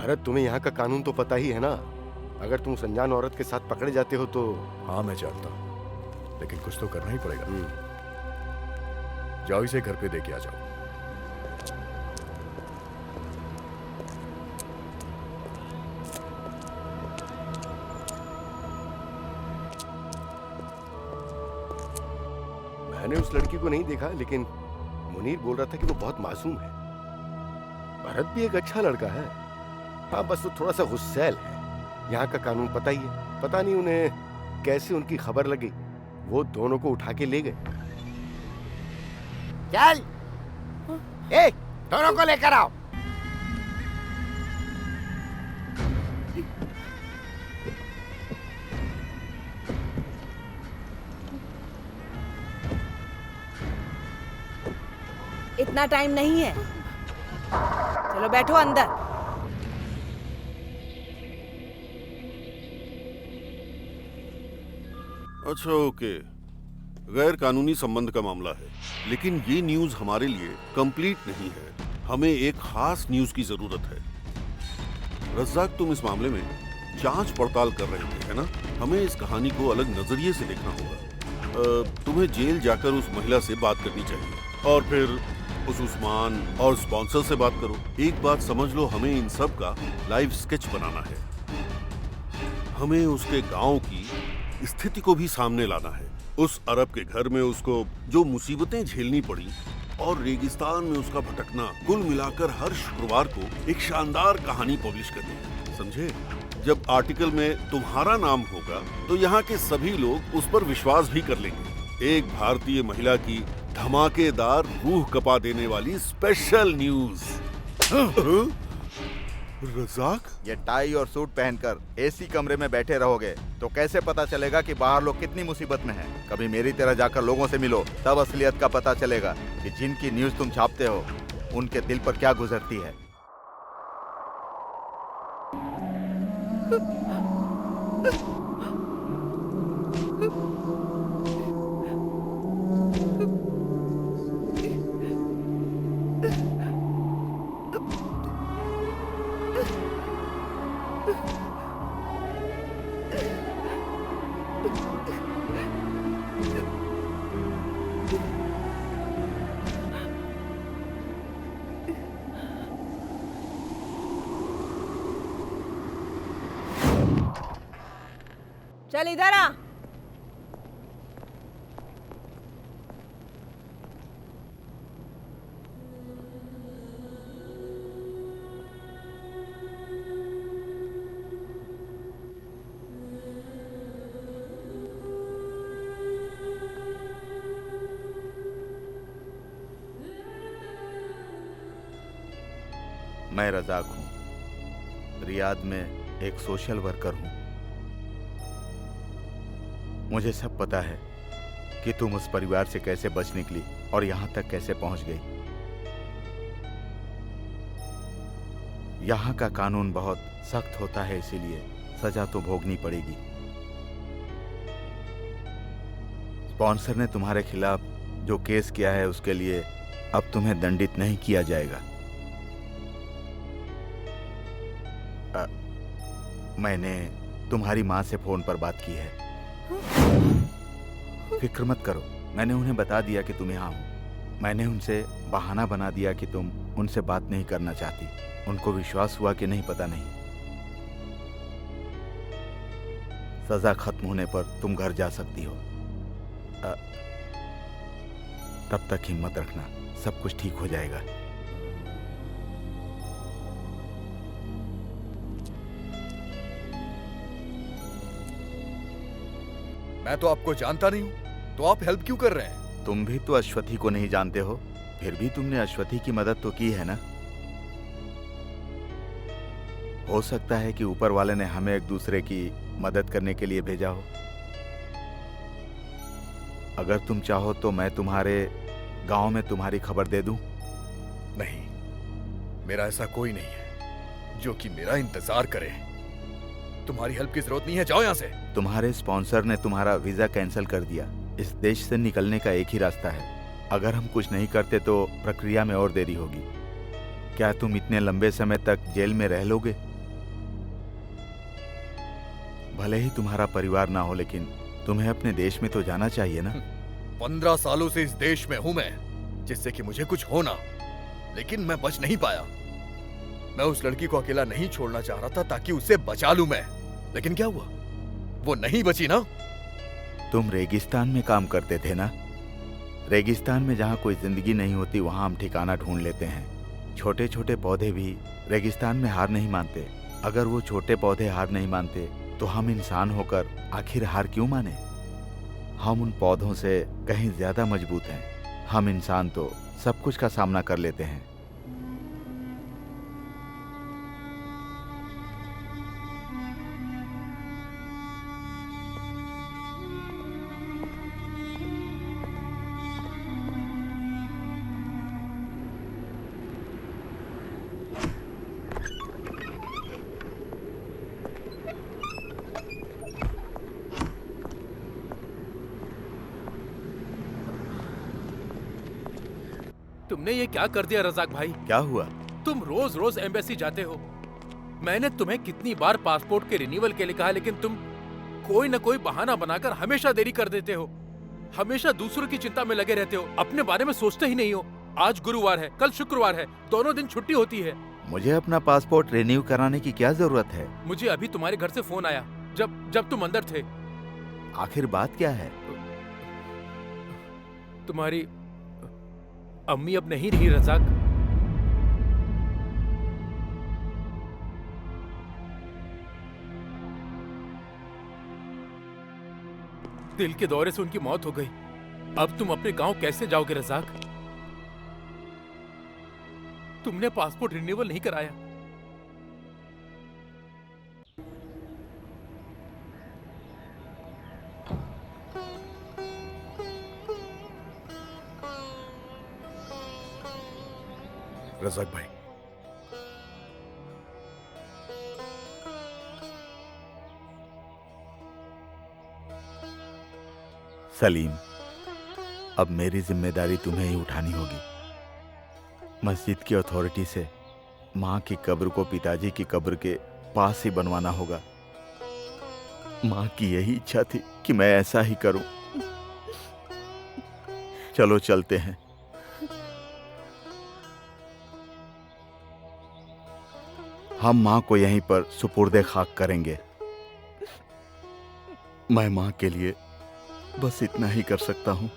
भरत, तुम्हें यहाँ का कानून तो पता ही है ना। अगर तुम उस अनजान औरत के साथ पकड़े जाते हो तो। हाँ मैं जानता हूँ, लेकिन कुछ तो करना ही पड़ेगा। जाओ इसे घर पे देके आ जाओ। मैंने उस लड़की को नहीं देखा, लेकिन मुनीर बोल रहा था कि वो बहुत मासूम है। भरत भी एक अच्छा लड़का है। हाँ, बस वो थोड़ा सा गुस्सैल है। यहाँ का कानून पता ही है। पता नहीं उन्हें कैसे उनकी खबर लगी, वो दोनों को उठा के ले गए। चल, ए, दोनों को लेकर आओ। इतना टाइम नहीं है, चलो बैठो अंदर। अच्छा, ओके। गैर कानूनी संबंध का मामला है, लेकिन ये न्यूज हमारे लिए कंप्लीट नहीं है। हमें एक खास न्यूज की जरूरत है। रज्जाक, तुम इस मामले में जांच पड़ताल कर रहे थे, है ना? हमें इस कहानी को अलग नजरिए से देखना होगा। तुम्हें जेल जाकर उस महिला से बात करनी चाहिए और फिर उस उस्मान और स्पॉन्सर से बात करो। एक बात समझ लो, हमें इन सब का लाइव स्केच बनाना है। हमें उसके गांव की स्थिति को भी सामने लाना है। उस अरब के घर में उसको जो मुसीबतें झेलनी पड़ी और रेगिस्तान में उसका भटकना, कुल मिलाकर हर शुक्रवार को एक शानदार कहानी पब्लिश करनी है, समझे? जब आर्टिकल में तुम्हारा नाम होगा तो यहाँ के सभी लोग उस पर विश्वास भी कर लेंगे। एक भारतीय महिला की धमाकेदार, रूह कपा देने वाली स्पेशल न्यूज। रज़ाक, ये टाई और सूट पहनकर एसी कमरे में बैठे रहोगे तो कैसे पता चलेगा कि बाहर लोग कितनी मुसीबत में हैं? कभी मेरी तरह जाकर लोगों से मिलो, तब असलियत का पता चलेगा कि जिनकी न्यूज तुम छापते हो उनके दिल पर क्या गुजरती है। चल इधर आ। मैं रज़ाक हूँ, रियाद में एक सोशल वर्कर हूँ। मुझे सब पता है कि तुम उस परिवार से कैसे बच निकली और यहाँ तक कैसे पहुँच गई। यहाँ का कानून बहुत सख्त होता है, इसीलिए सजा तो भोगनी पड़ेगी। स्पॉन्सर ने तुम्हारे खिलाफ जो केस किया है उसके लिए अब तुम्हें दंडित नहीं किया जाएगा। मैंने तुम्हारी माँ से फोन पर बात की है। फिक्र मत करो, मैंने उन्हें बता दिया कि तुम यहाँ हो। मैंने उनसे बहाना बना दिया कि तुम उनसे बात नहीं करना चाहती। उनको विश्वास हुआ कि नहीं, पता नहीं। सजा खत्म होने पर तुम घर जा सकती हो। तब तक हिम्मत रखना, सब कुछ ठीक हो जाएगा। मैं तो आपको जानता नहीं हूँ, तो आप हेल्प क्यों कर रहे हैं? तुम भी तो अश्वथी को नहीं जानते हो, फिर भी तुमने अश्वथी की मदद तो की है ना। हो सकता है कि ऊपर वाले ने हमें एक दूसरे की मदद करने के लिए भेजा हो। अगर तुम चाहो तो मैं तुम्हारे गांव में तुम्हारी खबर दे दूं। नहीं, मेरा ऐसा कोई नहीं है जो कि मेरा इंतजार करे। तुम्हारी हेल्प की जरूरत नहीं है, जाओ यहाँ से। तुम्हारे स्पॉन्सर ने तुम्हारा वीजा कैंसिल कर दिया। इस देश से निकलने का एक ही रास्ता है। अगर हम कुछ नहीं करते तो प्रक्रिया में और देरी होगी। क्या तुम इतने लंबे समय तक जेल में रह लोगे? भले ही तुम्हारा परिवार ना हो, लेकिन तुम्हें अपने देश में तो जाना चाहिए ना। 15 सालों से इस देश में हूं मैं, जिससे कि मुझे कुछ हो ना, लेकिन मैं बच नहीं पाया। मैं उस लड़की को अकेला नहीं छोड़ना चाह रहा था ताकि उसे बचा लूं मैं, लेकिन क्या हुआ, वो नहीं बची ना। तुम रेगिस्तान में काम करते थे ना। रेगिस्तान में जहाँ कोई जिंदगी नहीं होती वहाँ हम ठिकाना ढूंढ लेते हैं। छोटे छोटे पौधे भी रेगिस्तान में हार नहीं मानते। अगर वो छोटे पौधे हार नहीं मानते तो हम इंसान होकर आखिर हार क्यों माने? हम उन पौधों से कहीं ज्यादा मजबूत हैं। हम इंसान तो सब कुछ का सामना कर लेते हैं। तुमने ये क्या कर दिया रजाक भाई? क्या हुआ? तुम रोज रोज एम्बेसी जाते हो। मैंने तुम्हें कितनी बार पासपोर्ट के रिन्यूअल के लिए कहा, लेकिन तुम कोई न कोई बहाना बनाकर हमेशा देरी कर देते हो। हमेशा दूसरों की चिंता में लगे रहते हो, अपने बारे में सोचते ही नहीं हो। आज गुरुवार है, कल शुक्रवार है, दोनों दिन छुट्टी होती है। मुझे अपना पासपोर्ट रिन्यू कराने की क्या जरूरत है? मुझे अभी तुम्हारे घर से फोन आया जब तुम अंदर थे। आखिर बात क्या है? तुम्हारी अम्मी अब नहीं रही रजाक। दिल के दौरे से उनकी मौत हो गई। अब तुम अपने गांव कैसे जाओगे रजाक? तुमने पासपोर्ट रिन्यूअल नहीं कराया। रजाक भाई, सलीम, अब मेरी जिम्मेदारी तुम्हें ही उठानी होगी। मस्जिद की अथॉरिटी से माँ की कब्र को पिताजी की कब्र के पास ही बनवाना होगा। माँ की यही इच्छा थी कि मैं ऐसा ही करूं। चलो चलते हैं। हम माँ को यहीं पर सुपुर्दे खाक करेंगे। मैं माँ के लिए बस इतना ही कर सकता हूँ।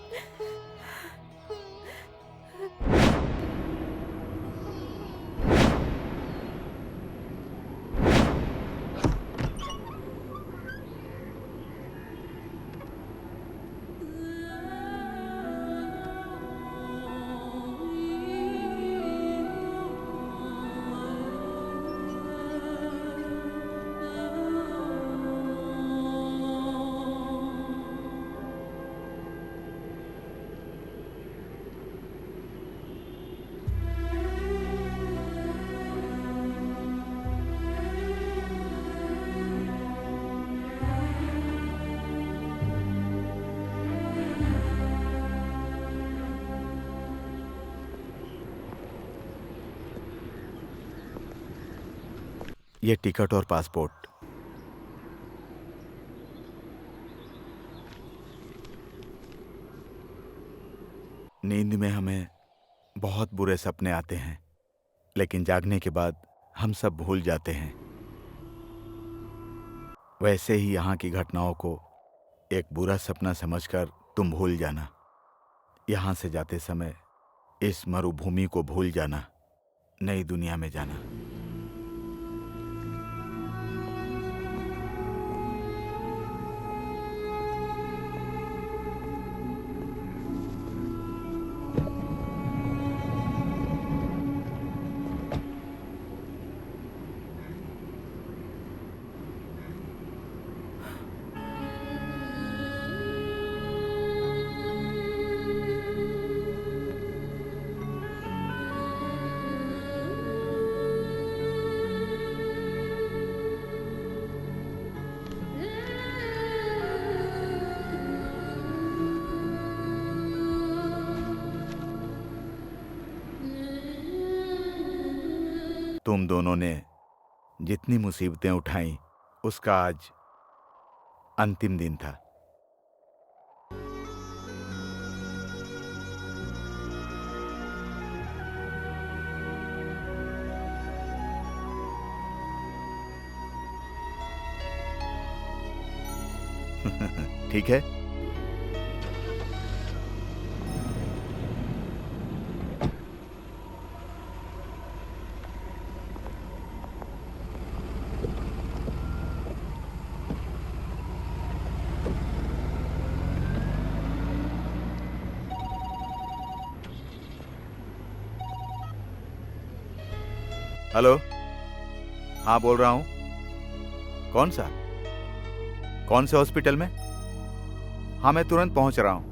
ये टिकट और पासपोर्ट। नींद में हमें बहुत बुरे सपने आते हैं, लेकिन जागने के बाद हम सब भूल जाते हैं। वैसे ही यहाँ की घटनाओं को एक बुरा सपना समझकर तुम भूल जाना। यहाँ से जाते समय इस मरुभूमि को भूल जाना, नई दुनिया में जाना। तुम दोनों ने जितनी मुसीबतें उठाई उसका आज अंतिम दिन था। ठीक है। हेलो, हाँ बोल रहा हूं। कौन सा? कौन से हॉस्पिटल में? हाँ मैं तुरंत पहुंच रहा हूं।